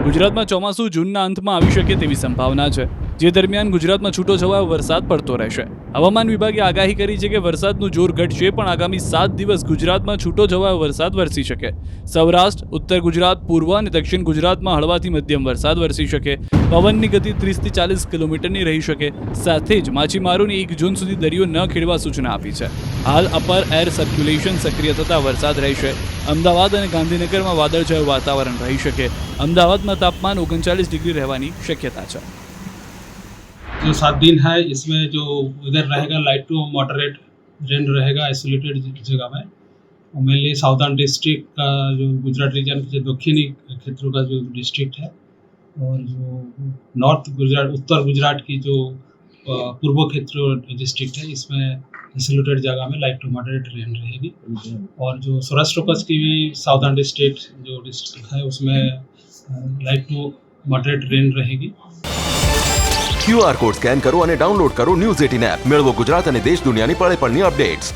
ગુજરાતમાં ચોમાસું જૂનના અંતમાં આવી શકે તેવી સંભાવના છે, જે દરમિયાન ગુજરાતમાં છૂટોછવાયો વરસાદ પડતો રહેશે। હવામાન વિભાગે આગાહી કરી છે કે વરસાદનું જોર ઘટશે, પણ આગામી 7 દિવસ ગુજરાતમાં છૂટોછવાયો વરસાદ વરસી શકે। સૌરાષ્ટ્ર, ઉત્તર ગુજરાત, પૂર્વ અને દક્ષિણ ગુજરાતમાં હળવાથી મધ્યમ વરસાદ વરસી શકે। પવનની ગતિ 30 થી 40 કિલોમીટરની રહી શકે। સાથે જ માછીમારોને 1 જૂન સુધી દરિયો ન ખેડવા સૂચના આપી છે। હાલ અપર એર સર્ક્યુલેશન સક્રિય થતા વરસાદ રહેશે। અમદાવાદ અને ગાંધીનગરમાં વાદળછાયું વાતાવરણ રહી શકે। અમદાવાદમાં तापमान 39 डिग्री रहने की शक्यता है। जो 7 दिन है इसमें जो वेदर रहेगा लाइट टू मॉडरेट रेन रहेगा आइसोलेटेड जगह में। मेनली साउदर्न डिस्ट्रिक्ट का जो गुजरात रीजन के दक्षिणी क्षेत्रों का जो डिस्ट्रिक्ट है और जो नॉर्थ गुजरात उत्तर गुजरात की जो पूर्व क्षेत्र डिस्ट्रिक्ट है इसमें आइसोलेटेड जगह में लाइट टू मॉडरेट रेन रहेगी। और जो सौराष्ट्र कच्छ की भी साउदर्न डिस्ट्रिक्ट जो डिस्ट्रिक्ट है उसमें लाइट टू मॉडरेट रेन रहेगी। QR कोड स्कैन करो અને ડાઉનલોડ કરો ન્યૂઝ 18 એપ। મેળવો ગુજરાત અને દેશ દુનિયાની પળે પળની અપડેટ્સ।